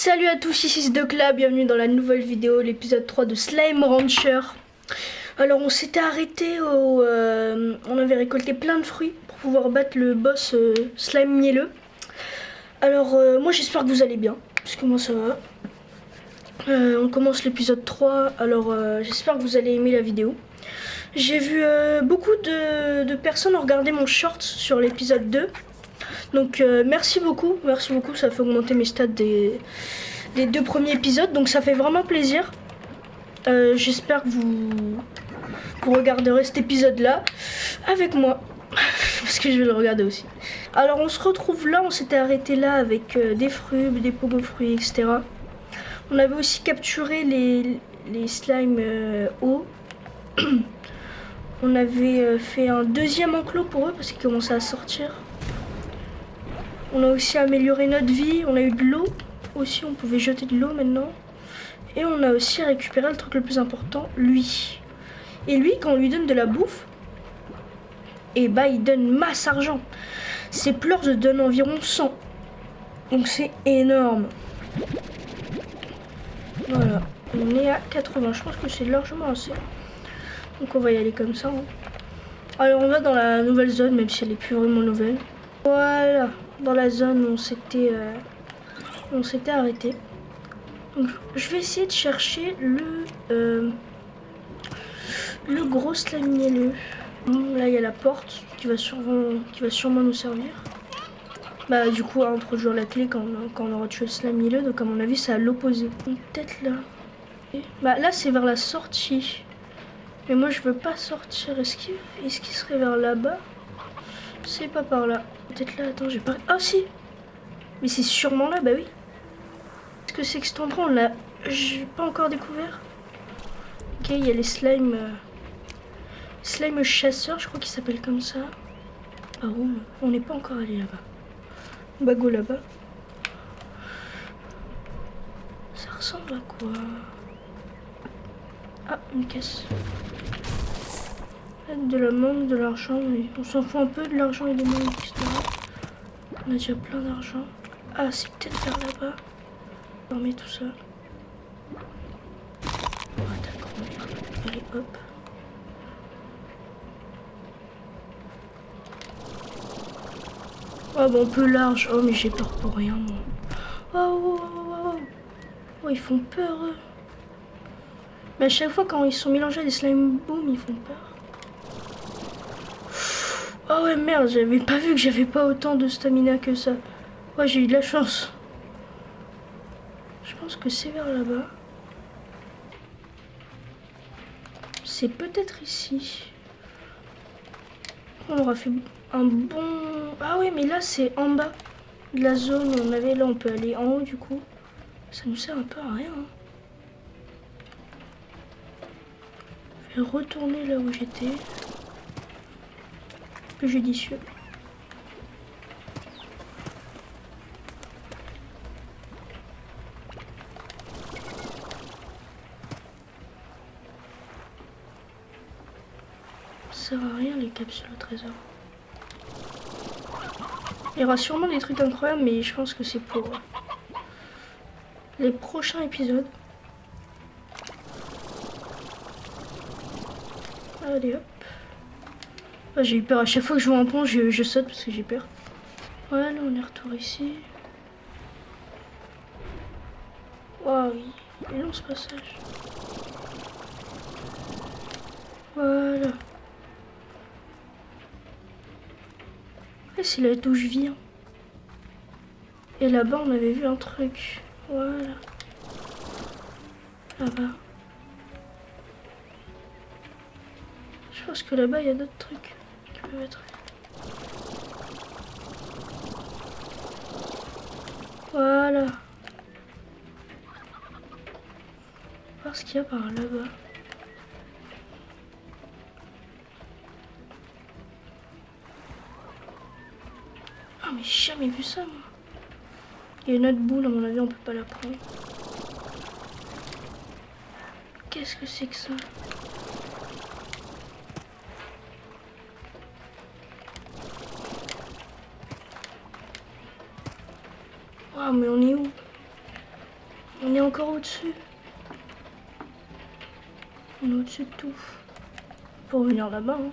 Salut à tous, ici c'est Docla, bienvenue dans la nouvelle vidéo, l'épisode 3 de Slime Rancher. Alors on s'était arrêté on avait récolté plein de fruits pour pouvoir battre le boss Slime mielleux. Alors moi j'espère que vous allez bien, parce que moi ça va. On commence l'épisode 3, alors j'espère que vous allez aimer la vidéo. J'ai vu beaucoup de personnes regarder mon short sur l'épisode 2. Donc merci beaucoup, ça fait augmenter mes stats des 2 premiers épisodes, donc ça fait vraiment plaisir. J'espère que vous regarderez cet épisode là avec moi, parce que je vais le regarder aussi. Alors on se retrouve là, on s'était arrêté là avec des fruits, des pogo fruits, etc. On avait aussi capturé les slimes eau. On avait fait un deuxième enclos pour eux parce qu'ils commençaient à sortir. On a aussi amélioré notre vie, on a eu de l'eau aussi, on pouvait jeter de l'eau maintenant. Et on a aussi récupéré le truc le plus important, lui. Et lui, quand on lui donne de la bouffe, et bah il donne masse argent. Ses pleurs donnent environ 100. Donc c'est énorme. Voilà, on est à 80, je pense que c'est largement assez. Donc on va y aller comme ça. Hein. Alors on va dans la nouvelle zone, même si elle est plus vraiment nouvelle. Voilà, dans la zone où on s'était arrêté. Donc je vais essayer de chercher le gros slime mielleux. Là il y a la porte qui va sûrement nous servir. Bah du coup on introduire la clé quand on aura tué le slime mielleux. Donc à mon avis c'est à l'opposé. Peut-être là. Bah là c'est vers la sortie. Mais moi je veux pas sortir. Est-ce qu'il serait vers là-bas? C'est pas par là. Peut-être là, attends, j'ai pas... Ah si. Mais c'est sûrement là, bah oui. Est-ce que c'est que cet endroit, on l'a... J'ai pas encore découvert. Ok, il y a les slimes... Slime chasseurs, je crois qu'ils s'appellent comme ça. Par où? On n'est pas encore allé là-bas. Bah go là-bas. Ça ressemble à quoi? Ah, une caisse. De la mangue, de l'argent, mais on s'en fout un peu de l'argent et des mangues, etc. On a déjà plein d'argent. Ah, c'est peut-être vers là-bas. On remet tout ça. Oh, d'accord. Allez, hop. Oh, bon, un peu large. Oh, mais j'ai peur pour rien, moi. Oh, oh, oh, oh. Oh, ils font peur, eux. Mais à chaque fois, quand ils sont mélangés à des slime boom, ils font peur. Oh ouais, merde, j'avais pas vu que j'avais pas autant de stamina que ça. Ouais, j'ai eu de la chance. Je pense que c'est vers là-bas. C'est peut-être ici. On aura fait un bon... Ah oui, mais là, c'est en bas de la zone où on avait. Là, on peut aller en haut, du coup. Ça nous sert un peu à rien. Hein. Je vais retourner là où j'étais. Plus judicieux. Ça sert à rien les capsules au trésor. Il y aura sûrement des trucs incroyables, mais je pense que c'est pour les prochains épisodes. Allez hop. Ah, j'ai eu peur à chaque fois que je vois un pont, je saute parce que j'ai peur. Voilà, on est retour ici. Oh oui, il est long ce passage. Voilà. Et c'est là d'où je viens. Et là-bas, on avait vu un truc. Voilà. Là-bas. Je pense que là-bas, il y a d'autres trucs qui peuvent être. Voilà. Voir ce qu'il y a par là-bas. Ah, mais j'ai jamais vu ça, moi. Il y a une autre boule, à mon avis, on peut pas la prendre. Qu'est-ce que c'est que ça? Ah, mais on est où? On est encore au-dessus. On est au-dessus de tout. Pour venir là-bas. Hein.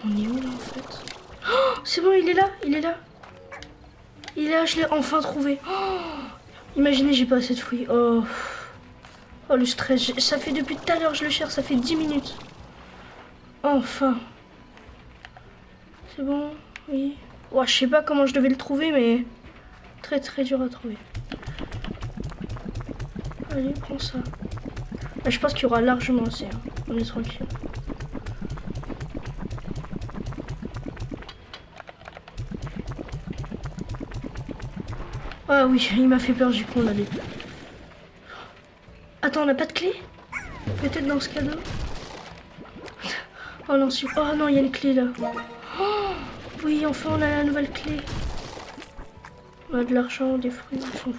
On est où là en fait? Oh, c'est bon, il est là, il est là. Il est là, je l'ai enfin trouvé. Oh, imaginez, j'ai pas assez de fruits. Oh. Oh le stress, ça fait depuis tout à l'heure je le cherche, ça fait 10 minutes. Enfin. C'est bon, oui. Ouais, je sais pas comment je devais le trouver, mais très très dur à trouver. Allez, prends ça. Là, je pense qu'il y aura largement assez. Hein. On est tranquille. Ah oui, il m'a fait peur, du coup on allait. Attends, on n'a pas de clé? Peut-être dans ce cadeau? Oh non, oh non, il y a une clé là. Oh, oui, enfin on a la nouvelle clé. On a de l'argent, des fruits, on s'en fout.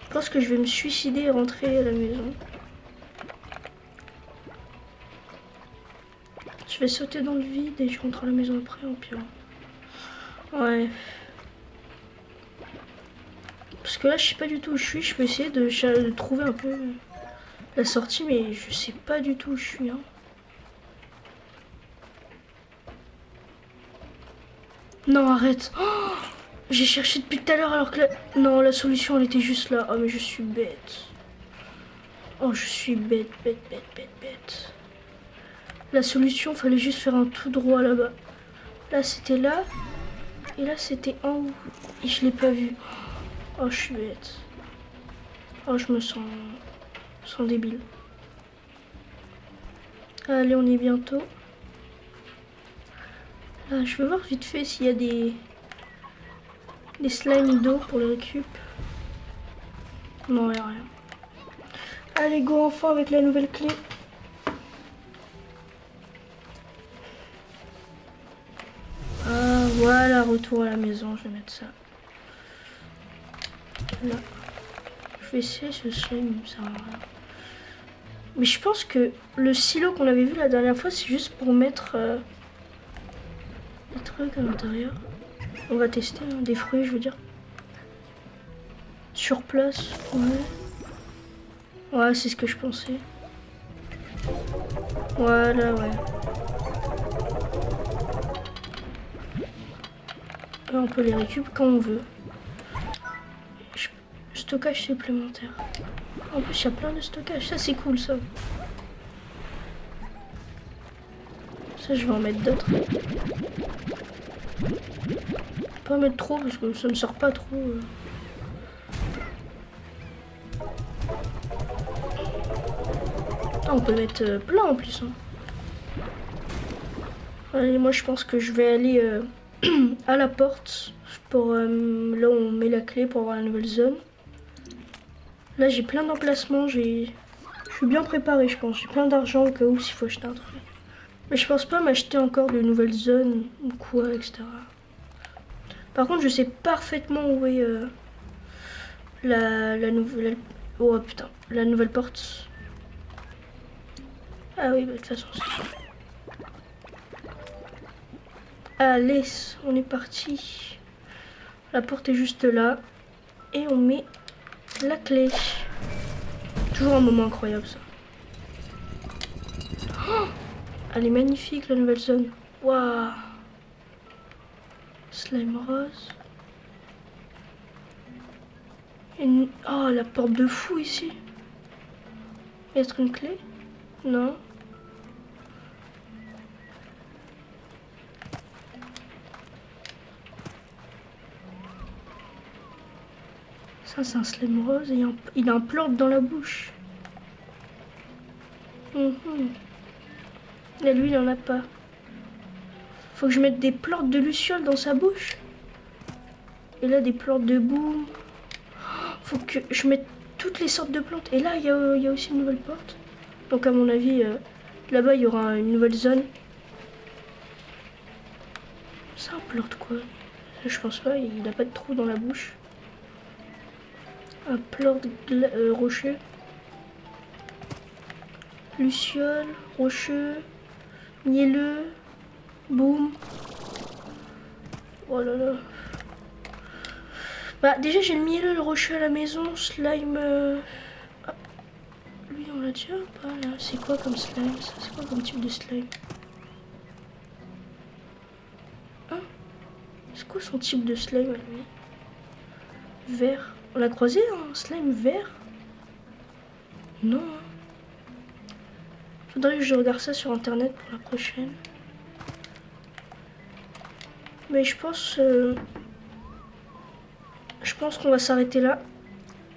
Je pense que je vais me suicider et rentrer à la maison. Je vais sauter dans le vide et je rentre à la maison après, en pire. Ouais. Parce que là, je sais pas du tout où je suis. Je peux essayer de trouver un peu la sortie, mais je sais pas du tout où je suis. Hein. Non, arrête. Oh, j'ai cherché depuis tout à l'heure alors que non, la solution, elle était juste là. Oh, mais je suis bête. Oh, je suis bête, bête, bête, bête, bête. La solution, fallait juste faire un tout droit là-bas. Là, c'était là. Et là, c'était en haut. Et je l'ai pas vu. Oh, je suis bête. Oh, je me sens débile. Allez, on est bientôt. Là, je vais voir vite fait s'il y a des slimes d'eau pour le récup. Non, il n'y a rien. Allez, go enfant avec la nouvelle clé. Ah, voilà, retour à la maison. Je vais mettre ça. Là. Je vais essayer ce slime, ça va rien. Mais je pense que le silo qu'on avait vu la dernière fois, c'est juste pour mettre des trucs à l'intérieur. On va tester, hein, des fruits, je veux dire. Sur place, ouais. Ouais, c'est ce que je pensais. Voilà, ouais. Là, on peut les récupérer quand on veut. Stockage supplémentaire. En plus, il y a plein de stockage. Ça, c'est cool, ça. Ça, je vais en mettre d'autres. Pas en mettre trop parce que ça ne sort pas trop. Ah, on peut mettre plein en plus. Hein. Allez, moi, je pense que je vais aller à la porte. Pour là où on met la clé pour avoir la nouvelle zone. Là, j'ai plein d'emplacements. Je suis bien préparée, je pense. J'ai plein d'argent au cas où s'il faut acheter un truc. Mais je pense pas m'acheter encore de nouvelles zones ou quoi, etc. Par contre, je sais parfaitement où est la nouvelle... Oh putain, la nouvelle porte. Ah oui, bah, de toute façon, c'est... Allez, on est parti. La porte est juste là. Et on met la clé. Toujours un moment incroyable, ça. Oh, elle est magnifique, la nouvelle zone. Waouh. Slime rose. Oh, la porte de fou ici. Est-ce une clé? Non. Ça, c'est un slime rose et il a un plante dans la bouche. Et lui, il en a pas. Faut que je mette des plantes de luciole dans sa bouche. Et là, des plantes de boue. Faut que je mette toutes les sortes de plantes. Et là, il y a aussi une nouvelle porte. Donc, à mon avis, là-bas, il y aura une nouvelle zone. C'est un plante quoi? Je pense pas, il n'a pas de trou dans la bouche. Un plante rocheux. Luciole, rocheux, mielleux, boum. Oh là là. Bah déjà j'ai le miel rocher à la maison, slime... Ah, lui on l'a déjà ou pas là? C'est quoi comme slime ça? C'est quoi comme type de slime? Hein? C'est quoi son type de slime à lui? Vert. On l'a croisé un slime vert? Non. Faudrait que je regarde ça sur internet pour la prochaine. Mais je pense qu'on va s'arrêter là.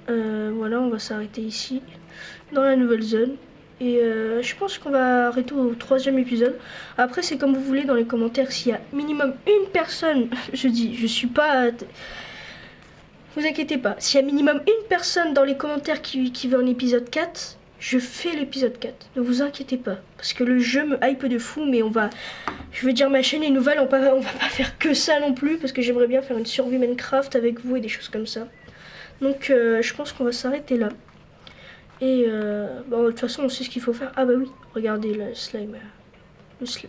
Voilà, on va s'arrêter ici, dans la nouvelle zone. Et je pense qu'on va arrêter au 3e épisode. Après, c'est comme vous voulez dans les commentaires. S'il y a minimum une personne, je dis, je suis pas... Vous inquiétez pas. S'il y a minimum une personne dans les commentaires qui veut un épisode 4, je fais l'épisode 4. Ne vous inquiétez pas. Parce que le jeu me hype de fou, mais on va... Je veux dire, ma chaîne est nouvelle, on va pas faire que ça non plus. Parce que j'aimerais bien faire une survie Minecraft avec vous et des choses comme ça. Donc je pense qu'on va s'arrêter là. Et bon, de toute façon on sait ce qu'il faut faire. Ah bah oui, regardez le slime.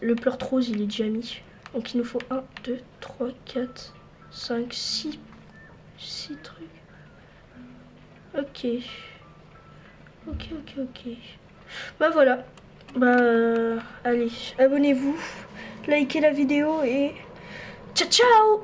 Le pleur rose il est déjà mis. Donc il nous faut 1, 2, 3, 4, 5, 6 trucs. Ok. Ok. Bah voilà. Bah allez, abonnez-vous, likez la vidéo et ciao ciao.